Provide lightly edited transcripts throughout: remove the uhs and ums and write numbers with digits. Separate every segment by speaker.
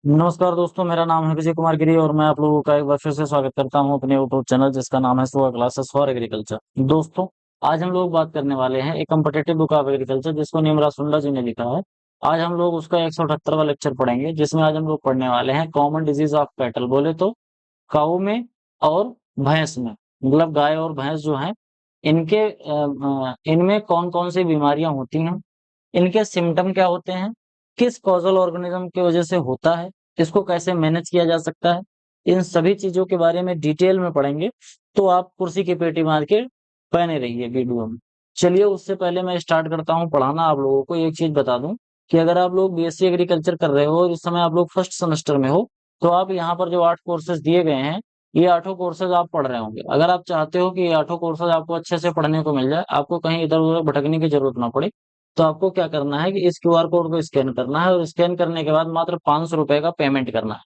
Speaker 1: नमस्कार दोस्तों, मेरा नाम है विजय कुमार गिरी और मैं आप लोगों का एक बार फिर से स्वागत करता हूं अपने यूट्यूब चैनल जिसका नाम है सुहा क्लासेस फॉर एग्रीकल्चर। दोस्तों, आज हम लोग बात करने वाले हैं एक कम्पिटेटिव बुक ऑफ एग्रीकल्चर जिसको नीमरा सुंडा जी ने लिखा है। आज हम लोग उसका 178वां लेक्चर पढ़ेंगे, जिसमें आज हम लोग पढ़ने वाले हैं कॉमन डिजीज ऑफ कैटल। बोले तो काऊ में और भैंस में, मतलब गाय और भैंस जो है इनके इनमें कौन कौन सी बीमारियां होती हैं, इनके सिम्टम क्या होते हैं, किस कॉजल ऑर्गेनिज्म की वजह से होता है, इसको कैसे मैनेज किया जा सकता है, इन सभी चीजों के बारे में डिटेल में पढ़ेंगे। तो आप कुर्सी की पेटी मार के बने रहिए वीडियो में। चलिए, उससे पहले मैं स्टार्ट करता हूँ पढ़ाना। आप लोगों को एक चीज बता दूं कि अगर आप लोग बीएससी एग्रीकल्चर कर रहे हो और इस समय आप लोग फर्स्ट सेमेस्टर में हो, तो आप यहाँ पर जो 8 कोर्सेज दिए गए हैं, ये 8 कोर्सेज आप पढ़ रहे होंगे। अगर आप चाहते हो कि ये 8 कोर्सेज आपको अच्छे से पढ़ने को मिल जाए, आपको कहीं इधर उधर भटकने की जरूरत ना पड़े, तो आपको क्या करना है कि इस क्यूआर कोड को स्कैन करना है और स्कैन करने के बाद मात्र 500 रुपए का पेमेंट करना है।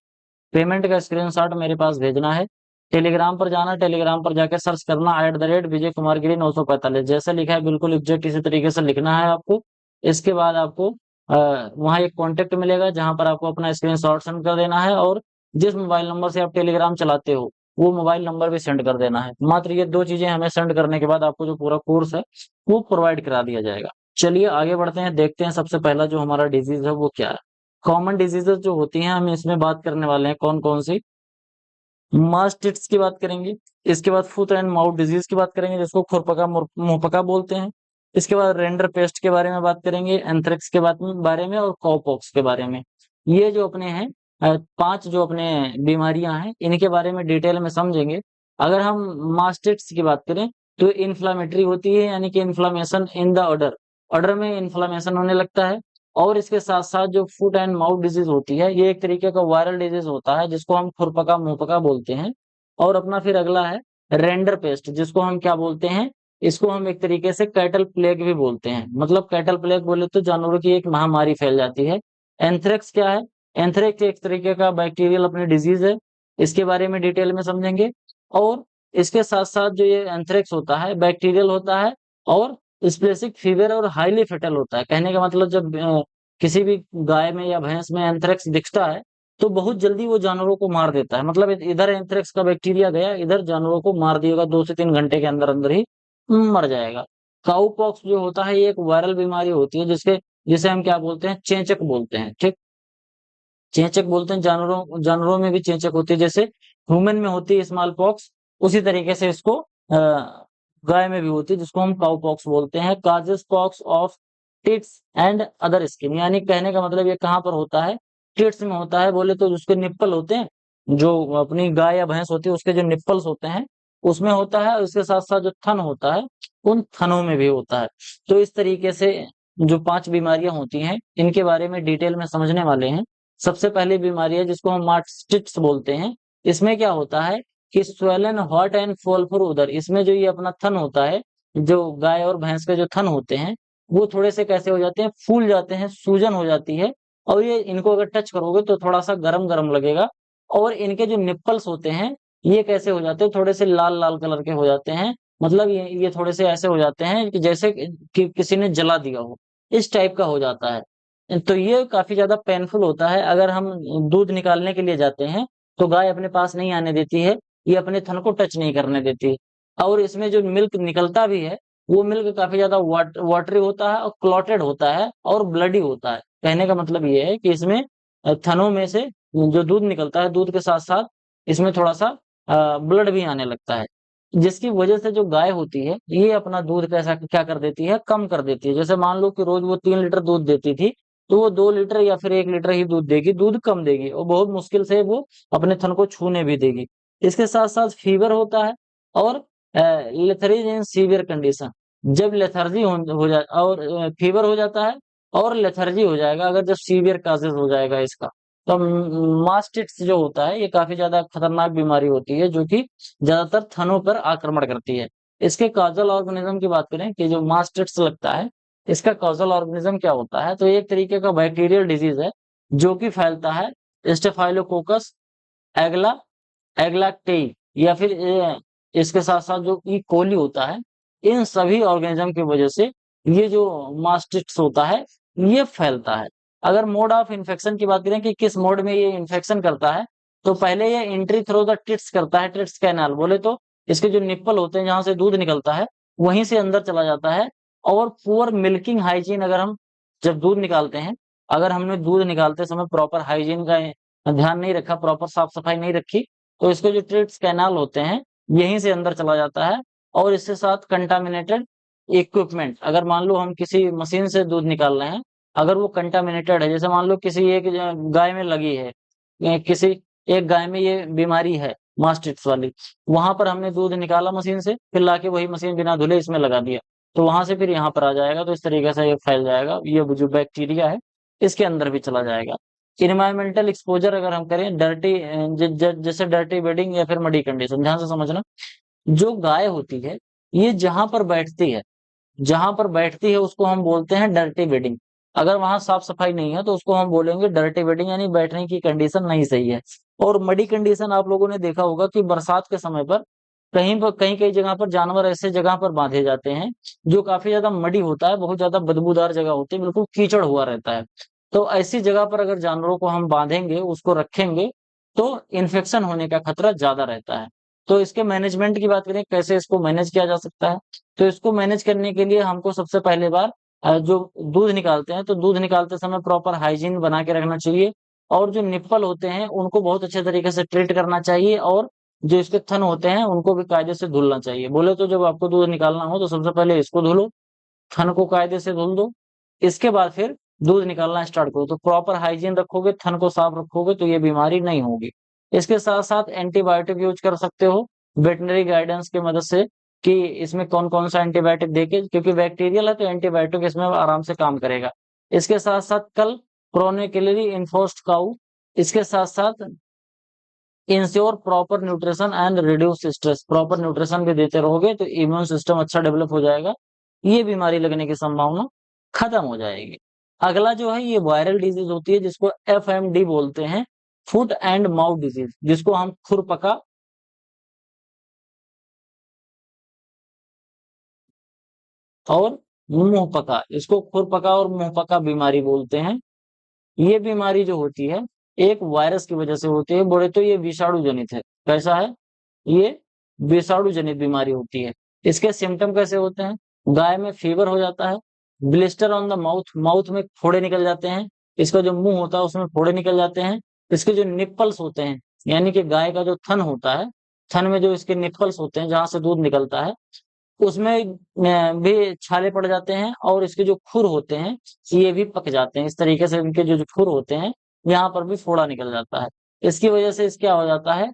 Speaker 1: पेमेंट का स्क्रीनशॉट मेरे पास भेजना है। टेलीग्राम पर जाना, टेलीग्राम पर जाकर सर्च करना @विजय कुमार गिरी 945, जैसे लिखा है बिल्कुल एग्जैक्ट इसी तरीके से लिखना है आपको। इसके बाद आपको वहाँ एक कॉन्टेक्ट मिलेगा जहां पर आपको अपना स्क्रीनशॉट सेंड कर देना है, और जिस मोबाइल नंबर से आप टेलीग्राम चलाते हो वो मोबाइल नंबर भी सेंड कर देना है। मात्र ये दो चीजें हमें सेंड करने के बाद आपको जो पूरा कोर्स है वो प्रोवाइड करा दिया जाएगा। चलिए आगे बढ़ते हैं, देखते हैं सबसे पहला जो हमारा डिजीज है वो क्या है। कॉमन डिजीजेस जो होती हैं हम इसमें बात करने वाले हैं कौन कौन सी। मास्टिट्स की बात करेंगे, इसके बाद फुट एंड माउथ डिजीज की बात करेंगे जिसको खुरपका मुंहपका बोलते हैं। इसके बाद रेंडर पेस्ट के बारे में बात करेंगे, एंथ्रेक्स के बारे में और कॉपॉक्स के बारे में। ये जो अपने हैं 5 जो अपने बीमारियां हैं इनके बारे में डिटेल में समझेंगे। अगर हम मास्टिट्स की बात करें तो इन्फ्लामेटरी होती है, यानी कि इन्फ्लामेशन इन द अडर, अडर में इन्फ्लामेशन होने लगता है। और इसके साथ साथ जो फुट एंड माउथ डिजीज होती है ये एक तरीके का वायरल डिजीज होता है जिसको हम खुरपका मुंहपका बोलते हैं। और अपना फिर अगला है रेंडर पेस्ट, जिसको हम क्या बोलते हैं, इसको हम एक तरीके से कैटल प्लेग भी बोलते हैं। मतलब कैटल प्लेग बोले तो जानवरों की एक महामारी फैल जाती है। एंथ्रेक्स क्या है, एंथ्रेक्स एक तरीके का बैक्टीरियल अपनी डिजीज है, इसके बारे में डिटेल में समझेंगे। और इसके साथ साथ जो ये एंथ्रेक्स होता है बैक्टीरियल होता है और स्पेसिफिक फीवर और हाईली फेटल होता है। कहने का मतलब जब किसी भी गाय में या भैंस में एंथ्रेक्स दिखता है तो बहुत जल्दी वो जानवरों को मार देता है। मतलब इधर एंथ्रेक्स का बैक्टीरिया गया, इधर जानवरों को मार दिएगा, 2 से 3 घंटे के अंदर अंदर ही मर जाएगा। काऊ पॉक्स जो होता है ये एक वायरल बीमारी होती है जिसे हम क्या बोलते हैं, चेचक बोलते हैं। ठीक, चेचक बोलते हैं। जानवरों जानवरों में भी चेचक होती है, जैसे ह्यूमन में होती है स्मॉल पॉक्स, उसी तरीके से इसको गाय में भी होती है जिसको हम काउ पॉक्स बोलते हैं। Causes pox of tits and other skin, यानी कहने का मतलब ये कहाँ पर होता है, टिट्स में होता है। बोले तो उसके निप्पल होते हैं, जो अपनी गाय या भैंस होती है उसके जो निप्पल्स होते हैं उसमें होता है, और इसके साथ साथ जो थन होता है उन थनों में भी होता है। तो इस तरीके से जो 5 बीमारियां होती हैं इनके बारे में डिटेल में समझने वाले हैं। सबसे पहली बीमारी है जिसको हम मास्टिट्स बोलते हैं। इसमें क्या होता है कि swollen hot and fall for उदर, इसमें जो ये अपना थन होता है, जो गाय और भैंस के जो थन होते हैं वो थोड़े से कैसे हो जाते हैं, फूल जाते हैं, सूजन हो जाती है। और ये इनको अगर टच करोगे तो थोड़ा सा गरम गरम लगेगा। और इनके जो निप्पल्स होते हैं ये कैसे हो जाते हैं, थोड़े से लाल लाल कलर के हो जाते हैं। मतलब ये थोड़े से ऐसे हो जाते हैं कि जैसे कि किसी ने जला दिया हो, इस टाइप का हो जाता है। तो ये काफी ज्यादा पेनफुल होता है। अगर हम दूध निकालने के लिए जाते हैं तो गाय अपने पास नहीं आने देती है, ये अपने थन को टच नहीं करने देती। और इसमें जो मिल्क निकलता भी है वो मिल्क काफी ज्यादा वाटरी होता है और क्लॉटेड होता है और ब्लडी होता है। कहने का मतलब ये है कि इसमें थनों में से जो दूध निकलता है, दूध के साथ साथ इसमें थोड़ा सा ब्लड भी आने लगता है, जिसकी वजह से जो गाय होती है ये अपना दूध कैसा क्या कर देती है, कम कर देती है। जैसे मान लो कि रोज वो 3 लीटर दूध देती थी तो वो 2 लीटर या फिर 1 लीटर ही दूध देगी, दूध कम देगी और बहुत मुश्किल से वो अपने थन को छूने भी देगी। इसके साथ साथ फीवर होता है और लेथरेज इन सीवियर कंडीशन, जब लेथर्जी हो जाए और फीवर हो जाता है और लेथर्जी हो जाएगा अगर जब सीवियर काजेज हो जाएगा इसका। तो मास्टिट्स जो होता है ये काफी ज्यादा खतरनाक बीमारी होती है जो कि ज्यादातर थनों पर आक्रमण करती है। इसके कॉजल ऑर्गेनिज्म की बात करें कि जो मास्टिट्स लगता है इसका कॉजल ऑर्गेनिज्म क्या होता है, तो ये एक तरीके का बैक्टीरियल डिजीज है जो कि फैलता है स्टेफाइलोकोकस एगला एग्लैक्टेई, या फिर इसके साथ साथ जो ई कोली होता है, इन सभी ऑर्गेनिज्म की वजह से ये जो मास्टिट्स होता है ये फैलता है। अगर मोड ऑफ इन्फेक्शन की बात करें कि किस मोड में ये इन्फेक्शन करता है, तो पहले ये एंट्री थ्रू द टिट्स करता है, टिट्स कैनाल बोले तो इसके जो निप्पल होते हैं जहां से दूध निकलता है वहीं से अंदर चला जाता है। और पुअर मिल्किंग हाइजीन, अगर हम जब दूध निकालते हैं, अगर हमने दूध निकालते समय प्रॉपर हाइजीन का ध्यान नहीं रखा, प्रॉपर साफ सफाई नहीं रखी, तो इसके जो टिट्स कैनाल होते हैं यहीं से अंदर चला जाता है। और इसके साथ कंटामिनेटेड इक्विपमेंट, अगर मान लो हम किसी मशीन से दूध निकाल रहे हैं, अगर वो कंटामिनेटेड है, जैसे मान लो किसी एक गाय में लगी है, किसी एक गाय में ये बीमारी है मास्टिट्स वाली, वहां पर हमने दूध निकाला मशीन से, फिर लाके वही मशीन बिना धुले इसमें लगा दिया, तो वहां से फिर यहाँ पर आ जाएगा, तो इस तरीके से ये फैल जाएगा, ये जो बैक्टीरिया है इसके अंदर भी चला जाएगा। इन्वायरमेंटल एक्सपोजर अगर हम करें, डर्टी जैसे डर्टी बेडिंग या फिर मडी कंडीशन, ध्यान से समझना, जो गाय होती है ये जहां पर बैठती है उसको हम बोलते हैं डर्टी बेडिंग। अगर वहां साफ सफाई नहीं है तो उसको हम बोलेंगे डर्टी बेडिंग, यानी बैठने की कंडीशन नहीं सही है। और मडी कंडीशन आप लोगों ने देखा होगा कि बरसात के समय पर कहीं कई जगह पर जानवर ऐसे जगह पर बांधे जाते हैं जो काफी ज्यादा मडी होता है, बहुत ज्यादा बदबूदार जगह होती है, बिल्कुल कीचड़ हुआ रहता है। तो ऐसी जगह पर अगर जानवरों को हम बांधेंगे, उसको रखेंगे, तो इन्फेक्शन होने का खतरा ज्यादा रहता है। तो इसके मैनेजमेंट की बात करें, कैसे इसको मैनेज किया जा सकता है, तो इसको मैनेज करने के लिए हमको सबसे पहले बार जो दूध निकालते हैं, तो दूध निकालते समय प्रॉपर हाइजीन बना के रखना चाहिए। और जो निप्पल होते हैं उनको बहुत अच्छे तरीके से ट्रीट करना चाहिए, और जो इसके थन होते हैं उनको भी कायदे से धुलना चाहिए। बोले तो जब आपको दूध निकालना हो तो सबसे पहले इसको धुलो, थन को कायदे से धुल दो, इसके बाद फिर दूध निकालना स्टार्ट करो। तो प्रॉपर हाइजीन रखोगे, थन को साफ रखोगे, तो ये बीमारी नहीं होगी। इसके साथ साथ एंटीबायोटिक यूज कर सकते हो वेटनरी गाइडेंस की मदद से, कि इसमें कौन कौन सा एंटीबायोटिक देके, क्योंकि बैक्टीरियल है तो एंटीबायोटिक इसमें आराम से काम करेगा। इसके साथ साथ कल क्रोनिकली इन्फोर्स्ड काउ, इसके साथ साथ ensure proper nutrition and reduce stress, proper nutrition भी देते रहोगे तो इम्यून सिस्टम अच्छा डेवलप हो जाएगा, ये बीमारी लगने की संभावना खत्म हो जाएगी। अगला जो है ये वायरल डिजीज होती है जिसको FMD बोलते हैं, फुट एंड माउथ डिजीज, जिसको हम खुरपका और मुंह पका, इसको खुरपका और मुंह पका बीमारी बोलते हैं। ये बीमारी जो होती है एक वायरस की वजह से होती है, बोले तो ये विषाणु जनित है। कैसा है ये? विषाणु जनित बीमारी होती है। इसके सिम्टम कैसे होते हैं? गाय में फीवर हो जाता है, blister on the mouth, mouth में फोड़े निकल जाते हैं, इसका जो मुंह होता है उसमें फोड़े निकल जाते हैं, इसके जो निप्पल्स होते हैं, यानी कि गाय का जो थन होता है, थन में जो इसके निप्पल्स होते हैं जहां से दूध निकलता है, उसमें भी छाले पड़ जाते हैं, और इसके जो खुर होते हैं ये भी पक जाते हैं। इस तरीके से इनके जो खुर होते हैं यहाँ पर भी फोड़ा निकल जाता है। इसकी वजह से क्या हो जाता है,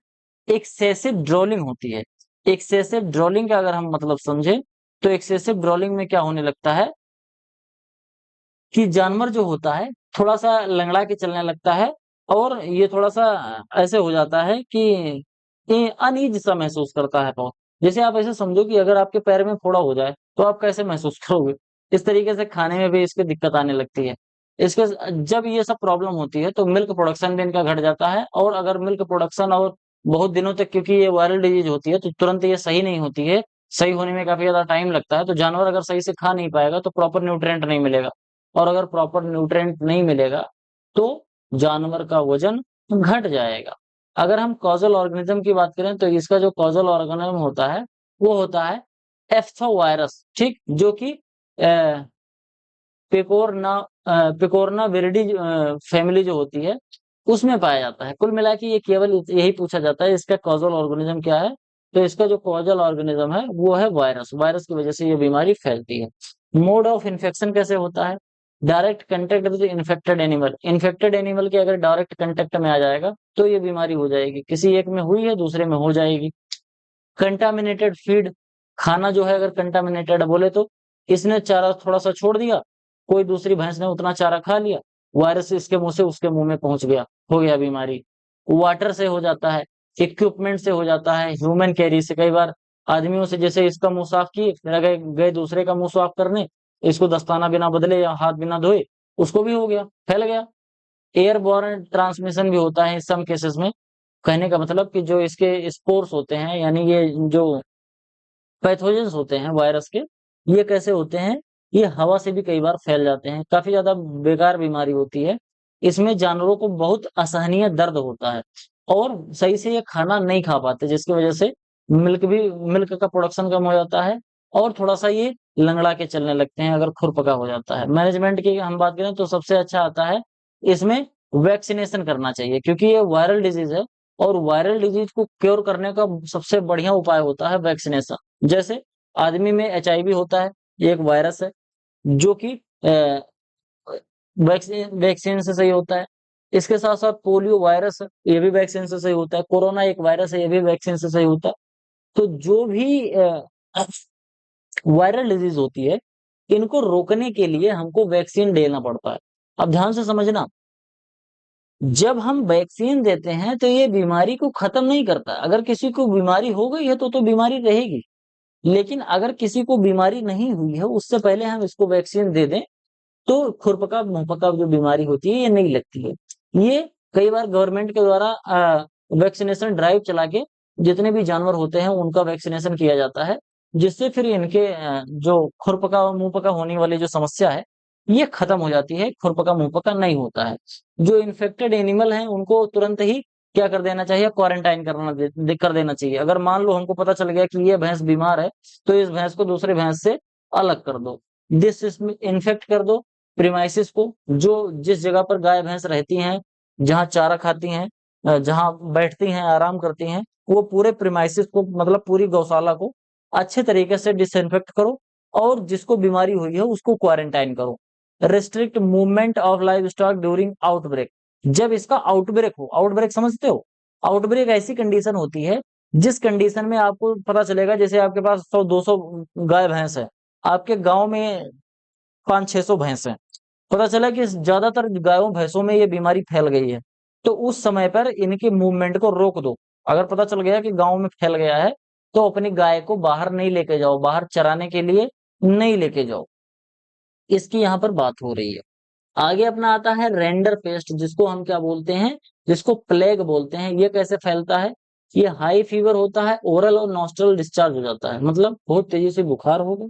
Speaker 1: एक्सेसिव ड्रोलिंग होती है। एक्सेसिव ड्रोलिंग का अगर हम मतलब समझे, तो एक्सेसिव ड्रोलिंग में क्या होने लगता है कि जानवर जो होता है थोड़ा सा लंगड़ा के चलने लगता है, और ये थोड़ा सा ऐसे हो जाता है कि ये अनईज सा महसूस करता है बहुत। जैसे आप ऐसे समझो कि अगर आपके पैर में फोड़ा हो जाए तो आप कैसे महसूस करोगे, इस तरीके से खाने में भी इसके दिक्कत आने लगती है। इसके जब ये सब प्रॉब्लम होती है तो मिल्क प्रोडक्शन भी इनका घट जाता है, और अगर मिल्क प्रोडक्शन और बहुत दिनों तक, क्योंकि ये वायरल डिजीज होती है तो तुरंत ये सही नहीं होती है, सही होने में काफी ज्यादा टाइम लगता है, तो जानवर अगर सही से खा नहीं पाएगा तो प्रॉपर न्यूट्रिएंट नहीं मिलेगा, और अगर प्रॉपर न्यूट्रिएंट नहीं मिलेगा तो जानवर का वजन घट जाएगा। अगर हम कॉजल ऑर्गेनिज्म की बात करें तो इसका जो कॉजल ऑर्गेनिज्म होता है वो होता है एफ्थोवायरस, ठीक, जो कि पिकोरना पिकोरना विरिडी फैमिली जो होती है उसमें पाया जाता है। कुल मिला के ये केवल यही पूछा जाता है इसका कॉजल ऑर्गेनिज्म क्या है, तो इसका जो कॉजल ऑर्गेनिज्म है वो है वायरस। वायरस की वजह से ये बीमारी फैलती है। मोड ऑफ इन्फेक्शन कैसे होता है? Direct contact with infected animal, infected animal के अगर डायरेक्ट कंटेक्ट में आ जाएगा तो ये बीमारी हो जाएगी, किसी एक में हुई है दूसरे में हो जाएगी। कंटामिनेटेड फीड, खाना जो है अगर कंटामिनेटेड बोले तो इसने चारा थोड़ा सा छोड़ दिया, कोई दूसरी भैंस ने उतना चारा खा लिया, वायरस इसके मुंह से उसके मुंह में पहुंच गया, हो गया बीमारी। वाटर से हो जाता है, इक्विपमेंट से हो जाता है, ह्यूमन कैरी से, कई बार आदमियों से, जैसे इसका मुंह साफ किए फिर गए गए दूसरे का मुंह साफ करने, इसको दस्ताना बिना बदले या हाथ बिना धोए, उसको भी हो गया, फैल गया। एयरबॉर्न ट्रांसमिशन भी होता है सम केसेस में। कहने का मतलब कि जो इसके स्पोर्स होते हैं, यानी ये जो पैथोजेंस होते हैं वायरस के, ये कैसे होते हैं ये हवा से भी कई बार फैल जाते हैं। काफी ज्यादा बेकार बीमारी होती है। इसमें जानवरों को बहुत असहनीय दर्द होता है और सही से ये खाना नहीं खा पाते, जिसकी वजह से मिल्क का प्रोडक्शन कम हो जाता है और थोड़ा सा ये लंगड़ा के चलने लगते हैं अगर खुरपका हो जाता है। मैनेजमेंट की हम बात करें तो सबसे अच्छा आता है इसमें वैक्सीनेशन करना चाहिए, क्योंकि ये वायरल डिजीज है और वायरल डिजीज को क्योर करने का सबसे बढ़िया उपाय होता है वैक्सीनेशन। जैसे आदमी में एचआईवी होता है, ये एक वायरस है जो कि वैक्सीन वैक्सीन से सही होता है। इसके साथ साथ पोलियो वायरस है, ये भी वैक्सीन से सही होता है। कोरोना एक वायरस है, ये भी वैक्सीन से सही होता है। तो जो भी वायरल डिजीज होती है, इनको रोकने के लिए हमको वैक्सीन देना पड़ता है। अब ध्यान से समझना, जब हम वैक्सीन देते हैं तो ये बीमारी को खत्म नहीं करता। अगर किसी को बीमारी हो गई है तो बीमारी रहेगी, लेकिन अगर किसी को बीमारी नहीं हुई है उससे पहले हम इसको वैक्सीन दे दें तो खुरपका मुंहपका जो बीमारी होती है ये नहीं लगती है। ये कई बार गवर्नमेंट के द्वारा वैक्सीनेशन ड्राइव चला के जितने भी जानवर होते हैं उनका वैक्सीनेशन किया जाता है, जिससे फिर इनके जो खुरपका और मुंहपका होने वाली जो समस्या है ये खत्म हो जाती है। खुरपका मुंहपका नहीं होता है। जो इन्फेक्टेड एनिमल हैं उनको तुरंत ही क्या कर देना चाहिए, क्वारंटाइन कर देना चाहिए। अगर मान लो हमको पता चल गया कि ये भैंस बीमार है तो इस भैंस को दूसरे भैंस से अलग कर दो, इन्फेक्ट कर दो प्रीमाइसिस को। जो जिस जगह पर गाय भैंस रहती हैं, जहाँ चारा खाती हैं, जहाँ बैठती हैं, आराम करती हैं, वो पूरे प्रीमाइसिस को मतलब पूरी गौशाला को अच्छे तरीके से डिसइंफेक्ट करो और जिसको बीमारी हुई है उसको क्वारंटाइन करो। Restrict movement of live stock during outbreak. जब इसका आउटब्रेक हो, आउटब्रेक समझते हो? आउटब्रेक ऐसी कंडीशन होती है जिस कंडीशन में आपको पता चलेगा, जैसे आपके पास 100-200 गाय भैंस है, आपके गांव में 500-600 भैंस है, पता चला कि ज्यादातर गायों भैंसों में ये बीमारी फैल गई है, तो उस समय पर इनके मूवमेंट को रोक दो। अगर पता चल गया कि गांव में फैल गया है तो अपनी गाय को बाहर नहीं लेके जाओ, बाहर चराने के लिए नहीं लेके जाओ। इसकी यहाँ पर बात हो रही है। आगे अपना आता है रेंडर पेस्ट, जिसको हम क्या बोलते हैं, जिसको प्लेग बोलते हैं। ये कैसे फैलता है? ये हाई फीवर होता है, ओरल और नॉस्ट्रल डिस्चार्ज हो जाता है, मतलब बहुत तेजी से बुखार होगा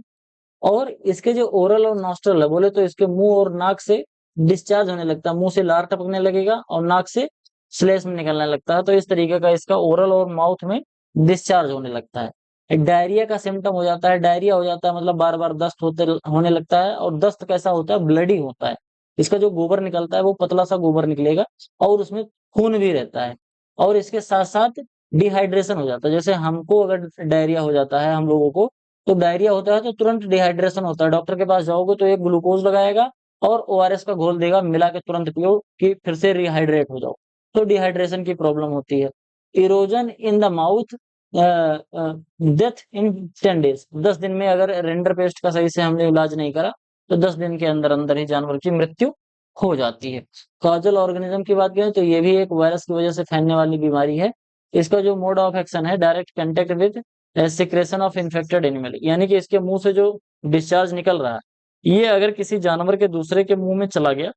Speaker 1: और इसके जो ओरल और नॉस्ट्रल है बोले तो इसके मुंह और नाक से डिस्चार्ज होने लगता है, मुंह से लार टपकने लगेगा और नाक से स्लेश में निकलने लगता है। तो इस तरीके का इसका ओरल और माउथ में डिस्चार्ज होने लगता है। एक डायरिया का सिम्टम हो जाता है, डायरिया हो जाता है मतलब बार बार दस्त होने लगता है। और दस्त कैसा होता है? ब्लडी होता है। इसका जो गोबर निकलता है वो पतला सा गोबर निकलेगा और उसमें खून भी रहता है। और इसके साथ साथ डिहाइड्रेशन हो जाता है। जैसे हमको अगर डायरिया हो जाता है, हम लोगों को तो डायरिया होता है तो तुरंत डिहाइड्रेशन होता है। डॉक्टर के पास जाओगे तो एक ग्लूकोज लगाएगा और ओआरएस का घोल देगा, मिला के तुरंत पियो कि फिर से रिहाइड्रेट हो जाओ। तो डिहाइड्रेशन की प्रॉब्लम होती है। Erosion in the mouth, death in 10 days। 10 दिन में अगर रेंडर पेस्ट का सही से हमने इलाज नहीं करा तो 10 दिन के अंदर अंदर ही जानवर की मृत्यु हो जाती है। कॉजल ऑर्गेनिज्म की बात करें तो ये भी एक वायरस की वजह से फैलने वाली बीमारी है। इसका जो मोड ऑफ एक्शन है, direct contact with secretion of infected animal, यानी कि इसके मुंह से जो डिस्चार्ज निकल रहा है ये अगर किसी जानवर के दूसरे के मुंह में चला गया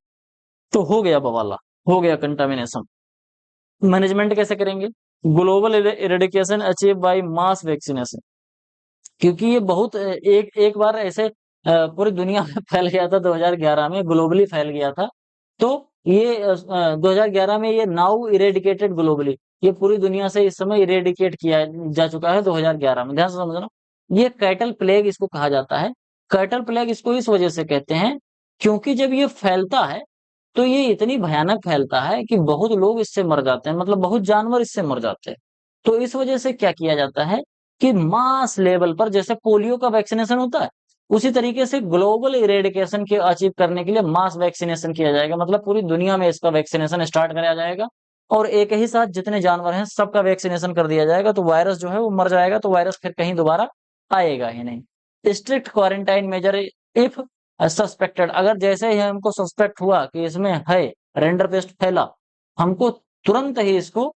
Speaker 1: तो हो गया बवाला, हो गया कंटामिनेशन। मैनेजमेंट कैसे करेंगे? Global eradication achieve by mass vaccination. क्योंकि ये बहुत एक एक बार ऐसे पूरी दुनिया में फैल गया था 2011 में, ग्लोबली फैल गया था। तो ये 2011 में ये नाउ इरेडिकेटेड ग्लोबली, ये पूरी दुनिया से इस समय इरेडिकेट किया जा चुका है 2011 में। ध्यान से समझना, ये कैटल प्लेग इसको कहा जाता है। कैटल प्लेग इसको इस वजह से कहते हैं क्योंकि जब ये फैलता है तो ये इतनी भयानक फैलता है कि बहुत लोग इससे मर जाते हैं, मतलब बहुत जानवर इससे मर जाते हैं। तो इस वजह से क्या किया जाता है कि मास लेवल पर, जैसे पोलियो का वैक्सीनेशन होता है उसी तरीके से ग्लोबल इरेडिकेशन के अचीव करने के लिए मास वैक्सीनेशन किया जाएगा। मतलब पूरी दुनिया में इसका वैक्सीनेशन स्टार्ट कराया जाएगा और एक ही साथ जितने जानवर हैं सबका वैक्सीनेशन कर दिया जाएगा। तो वायरस जो है वो मर जाएगा, तो वायरस फिर कहीं दोबारा आएगा ही नहीं। Strict quarantine measure if suspected, अगर जैसे ही हमको सस्पेक्ट हुआ कि इसमें है रेंडर पेस्ट फैला, हमको तुरंत ही इसको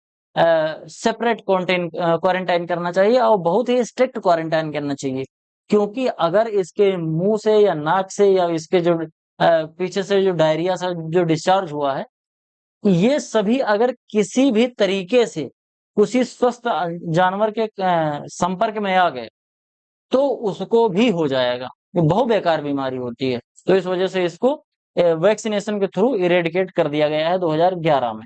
Speaker 1: सेपरेट क्वारंटाइन करना चाहिए और बहुत ही स्ट्रिक्ट क्वारंटाइन करना चाहिए। क्योंकि अगर इसके मुंह से या नाक से या इसके जो पीछे से जो डायरिया से जो डिस्चार्ज हुआ है, ये सभी अगर किसी भी तरीके से किसी स्वस्थ जानवर के संपर्क में आ गए तो उसको भी हो जाएगा। ये बहुत बेकार बीमारी होती है। तो इस वजह से इसको वैक्सीनेशन के थ्रू इरेडिकेट कर दिया गया है 2011 में।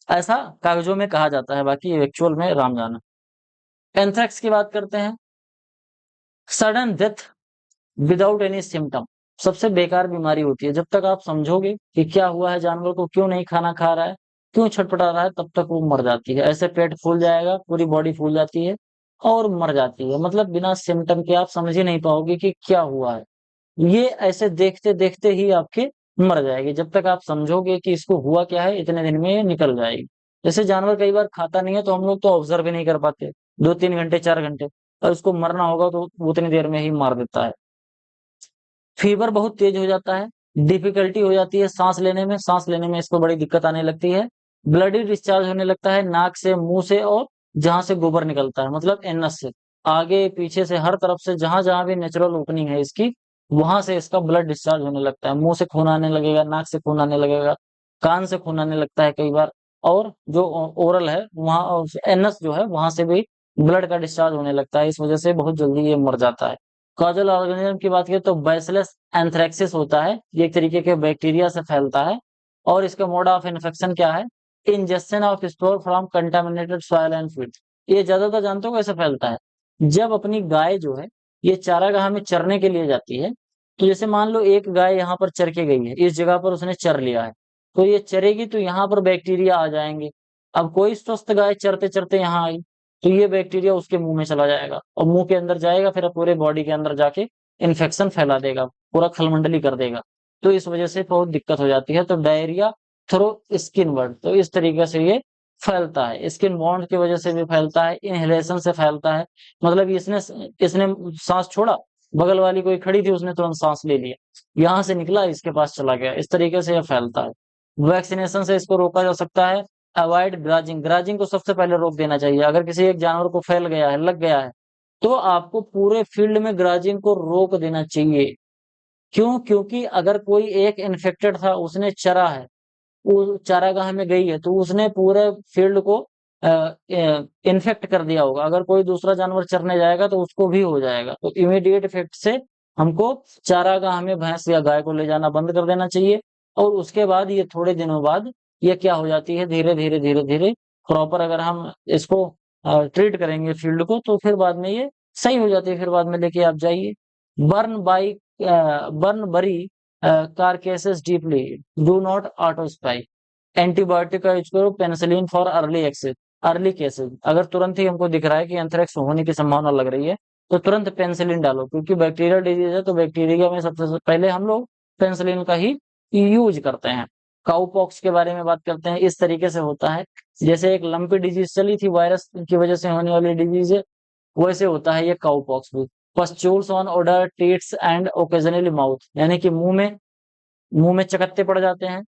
Speaker 1: ऐसा कागजों में कहा जाता है, बाकी एक्चुअल में राम जाने। एंथ्रेक्स की बात करते हैं। Sudden death without any symptom सबसे बेकार बीमारी होती है। जब तक आप समझोगे कि क्या हुआ है जानवर को, क्यों नहीं खाना खा रहा है, क्यों छटपटा रहा है, तब तक वो मर जाती है। ऐसे पेट फूल जाएगा, पूरी बॉडी फूल जाती है और मर जाती है। मतलब बिना सिम्टम के आप समझ ही नहीं पाओगे कि क्या हुआ है। ये ऐसे देखते देखते ही आपके मर जाएगी। जब तक आप समझोगे कि इसको हुआ क्या है, इतने दिन में ये निकल जाएगी। जैसे जानवर कई बार खाता नहीं है तो हम लोग तो ऑब्जर्व ही नहीं कर पाते 2-3 घंटे 4 घंटे, और उसको मरना होगा तो उतनी देर में ही मार देता है। फीवर बहुत तेज हो जाता है, डिफिकल्टी हो जाती है सांस लेने में इसको बड़ी दिक्कत आने लगती है। ब्लडी डिस्चार्ज होने लगता है नाक से, मुंह से, और जहां से गोबर निकलता है मतलब एनस से, आगे पीछे से हर तरफ से जहां जहां भी नेचुरल ओपनिंग है इसकी, वहां से इसका ब्लड डिस्चार्ज होने लगता है। मुंह से खून आने लगेगा, नाक से खून आने लगेगा, कान से खून आने लगता है कई बार, और जो ओरल है वहां एनस जो है वहां से भी ब्लड का डिस्चार्ज होने लगता है। इस वजह से बहुत जल्दी ये मर जाता है। कॉजल ऑर्गेनिज्म की बात करें तो बैसिलस एंथ्रेक्सिस होता है, ये एक तरीके के बैक्टीरिया से फैलता है। और इसका मोड ऑफ इन्फेक्शन क्या है? Injection of spore from contaminated soil and feed. ये ज्यादातर जानते हो कैसे फैलता है? जब अपनी गाय जो है ये चारागाह में चरने के लिए जाती है, तो जैसे मान लो एक गाय यहाँ पर चर के गई है, इस जगह पर उसने चर लिया है, तो ये चरेगी तो यहाँ पर बैक्टीरिया आ जाएंगे। अब कोई स्वस्थ गाय चरते चरते यहाँ आई, तो ये बैक्टीरिया उसके मुंह में चला जाएगा, और मुंह के अंदर जाएगा, फिर पूरे बॉडी के अंदर जाके इन्फेक्शन फैला देगा, पूरा खलमंडली कर देगा। तो इस वजह से बहुत दिक्कत हो जाती है। तो डायरिया थ्रू स्किन वर्ड, तो इस तरीके से ये फैलता है। स्किन बॉन्ड की वजह से भी फैलता है, इनहेलेशन से फैलता है। मतलब इसने इसने सांस छोड़ा, बगल वाली कोई खड़ी थी उसने तुरंत सांस ले लिया, यहाँ से निकला इसके पास चला गया, इस तरीके से यह फैलता है। वैक्सीनेशन से इसको रोका जा सकता है। अवॉइड ग्राजिंग, ग्राजिंग को सबसे पहले रोक देना चाहिए। अगर किसी एक जानवर को फैल गया है, लग गया है, तो आपको पूरे फील्ड में ग्राजिंग को रोक देना चाहिए। क्यों? क्योंकि अगर कोई एक इन्फेक्टेड था, उसने चरा है, वो चारागाह में गई है, तो उसने पूरे फील्ड को इन्फेक्ट कर दिया होगा। अगर कोई दूसरा जानवर चरने जाएगा तो उसको भी हो जाएगा। तो इमीडिएट इफेक्ट से हमको चारागाह में भैंस या गाय को ले जाना बंद कर देना चाहिए। और उसके बाद ये थोड़े दिनों बाद ये क्या हो जाती है, धीरे धीरे धीरे धीरे प्रॉपर अगर हम इसको ट्रीट करेंगे फील्ड को, तो फिर बाद में ये सही हो जाती है। फिर बाद में लेके आप जाइए। Burn by burn bury carcasses deeply, do not ऑटो स्पाई। एंटीबायोटिक का यूज करो, penicillin for early access, early cases. अगर तुरंत ही हमको दिख रहा है कि एंथ्रेक्स होने की संभावना लग रही है, तो तुरंत पेनिसिलिन डालो, क्योंकि बैक्टीरियल डिजीज है तो बैक्टीरिया में सबसे पहले हम लोग पेनिसिलिन का ही यूज करते हैं। काउपॉक्स के बारे में बात करते हैं। इस तरीके से होता है, जैसे एक लंपी डिजीज चली थी, वायरस की वजह से होने वाली डिजीज है, वैसे होता है ये काउपॉक्स भी। Pustules on udder, teats and occasionally mouth, यानी कि मुंह में चकत्ते पड़ जाते हैं,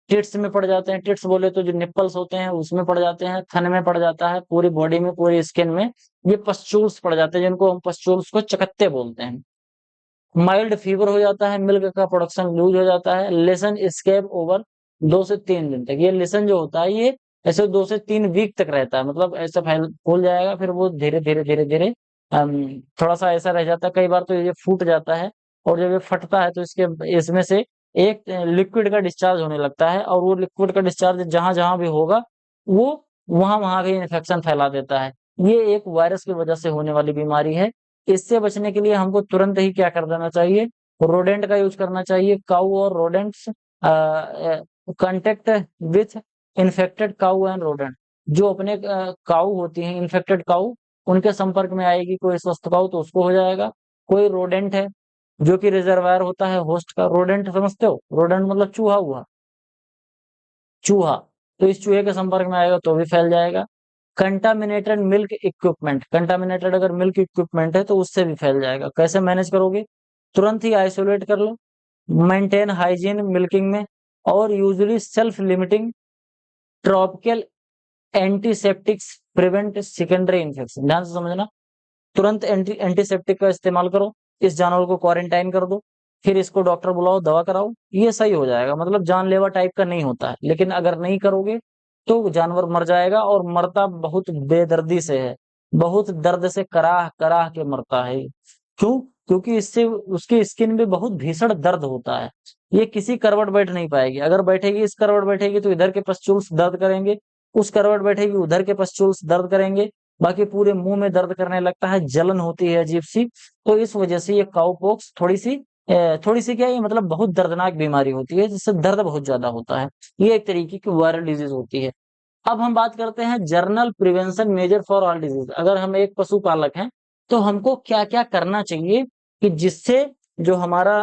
Speaker 1: टिट्स में पड़ जाते हैं। टिट्स बोले तो जो निप्पल्स होते हैं उसमें पड़ जाते हैं, थन में पड़ जाता है, पूरी बॉडी में, पूरी स्किन में ये पस्ट्यूल्स पड़ जाते हैं, जिनको हम पस्ट्यूल्स को चकत्ते बोलते हैं। माइल्ड फीवर हो जाता है, मिल्क का प्रोडक्शन लूज हो जाता है। लेसन स्केप ओवर 2 से 3 दिन तक। ये लेसन जो होता है ये ऐसे 2 से 3 वीक तक रहता है, मतलब ऐसा फूल जाएगा, फिर वो धीरे धीरे धीरे धीरे थोड़ा सा ऐसा रह जाता है। कई बार तो ये फूट जाता है, और जब ये फटता है तो इसमें से एक लिक्विड का डिस्चार्ज होने लगता है, और वो लिक्विड का डिस्चार्ज जहां जहां भी होगा वो वहां वहां भी इन्फेक्शन फैला देता है। ये एक वायरस की वजह से होने वाली बीमारी है। इससे बचने के लिए हमको तुरंत ही क्या कर देना चाहिए? रोडेंट का यूज करना चाहिए। काऊ और rodents contact with infected cow and rodent. जो अपने काऊ होती हैं, इन्फेक्टेड काऊ, उनके संपर्क में आएगी कोई स्वस्थ काऊ तो उसको हो जाएगा। कोई रोडेंट है जो कि रिजर्वायर होता है होस्ट का, रोडेंट समझते हो? रोडेंट मतलब चूहा हुआ, चूहा। तो इस चूहे के संपर्क में आएगा तो भी फैल जाएगा। कंटामिनेटेड मिल्क इक्विपमेंट, कंटामिनेटेड अगर मिल्क इक्विपमेंट है तो उससे भी फैल जाएगा। कैसे मैनेज करोगे? तुरंत ही आइसोलेट कर लो, मेंटेन हाइजीन मिल्किंग में, और usually self limiting tropical antiseptics prevent secondary infection. ध्यान से समझना, तुरंत एंटीसेप्टिक का इस्तेमाल करो, इस जानवर को क्वारंटाइन कर दो, फिर इसको डॉक्टर बुलाओ, दवा कराओ, ये सही हो जाएगा। मतलब जानलेवा टाइप का नहीं होता है, लेकिन अगर नहीं करोगे तो जानवर मर जाएगा, और मरता बहुत बेदर्दी से है, बहुत दर्द से कराह कराह के मरता है। क्यों? क्योंकि इससे उसकी स्किन में बहुत भीषण दर्द होता है। ये किसी करवट बैठ नहीं पाएगी। अगर बैठेगी, इस करवट बैठेगी तो इधर के पस्चूल्स दर्द करेंगे, उस करवट बैठेगी उधर के पस्चूल्स दर्द करेंगे, बाकी पूरे मुंह में दर्द करने लगता है, जलन होती है अजीब सी। तो इस वजह से ये काउपॉक्स थोड़ी सी क्या, ये मतलब बहुत दर्दनाक बीमारी होती है, जिससे दर्द बहुत ज्यादा होता है। ये एक तरीके की वायरल डिजीज होती है। अब हम बात करते हैं general prevention measure for all disease. अगर हम एक पशुपालक हैं तो हमको क्या क्या करना चाहिए कि जिससे जो हमारा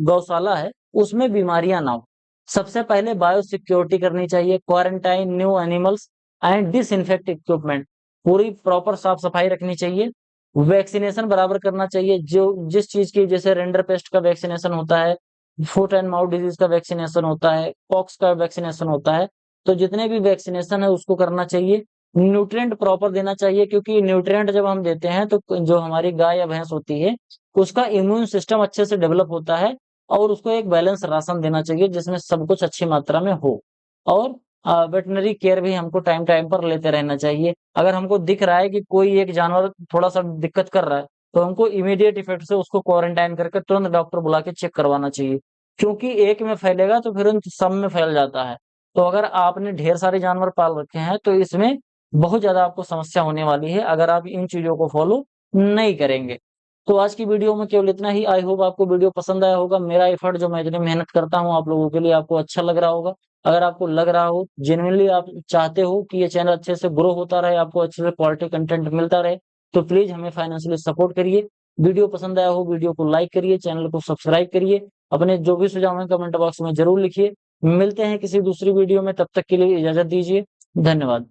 Speaker 1: गौशाला है उसमें बीमारियां ना हो। सबसे पहले बायो सिक्योरिटी करनी चाहिए, quarantine new animals and disinfect equipment, पूरी प्रॉपर साफ सफाई रखनी चाहिए। वैक्सीनेशन बराबर करना चाहिए, जो जिस चीज की, जैसे रेंडर पेस्ट का वैक्सीनेशन होता है, फुट एंड माउथ डिजीज का वैक्सीनेशन होता है, पॉक्स का वैक्सीनेशन होता है, तो जितने भी वैक्सीनेशन है उसको करना चाहिए। न्यूट्रिएंट प्रॉपर देना चाहिए, क्योंकि न्यूट्रिएंट जब हम देते हैं तो जो हमारी गाय या भैंस होती है उसका इम्यून सिस्टम अच्छे से डेवलप होता है, और उसको एक बैलेंस राशन देना चाहिए जिसमें सब कुछ अच्छी मात्रा में हो। और वेटनरी केयर भी हमको टाइम टाइम पर लेते रहना चाहिए। अगर हमको दिख रहा है कि कोई एक जानवर थोड़ा सा दिक्कत कर रहा है तो हमको इमीडिएट इफेक्ट से उसको क्वारंटाइन करके तुरंत डॉक्टर बुला के चेक करवाना चाहिए, क्योंकि एक में फैलेगा तो फिर उन सब में फैल जाता है। तो अगर आपने ढेर सारे जानवर पाल रखे हैं तो इसमें बहुत ज्यादा आपको समस्या होने वाली है अगर आप इन चीजों को फॉलो नहीं करेंगे। तो आज की वीडियो में केवल इतना ही। आई होप आपको वीडियो पसंद आया होगा। मेरा एफर्ट जो मैं इतनी मेहनत करता हूँ आप लोगों के लिए, आपको अच्छा लग रहा होगा। अगर आपको लग रहा हो, जेन्युइनली आप चाहते हो कि ये चैनल अच्छे से ग्रो होता रहे, आपको अच्छे से क्वालिटी कंटेंट मिलता रहे, तो प्लीज हमें फाइनेंशियली सपोर्ट करिए। वीडियो पसंद आया हो, वीडियो को लाइक करिए, चैनल को सब्सक्राइब करिए, अपने जो भी सुझाव है कमेंट बॉक्स में जरूर लिखिए। मिलते हैं किसी दूसरी वीडियो में, तब तक के लिए इजाजत दीजिए। धन्यवाद।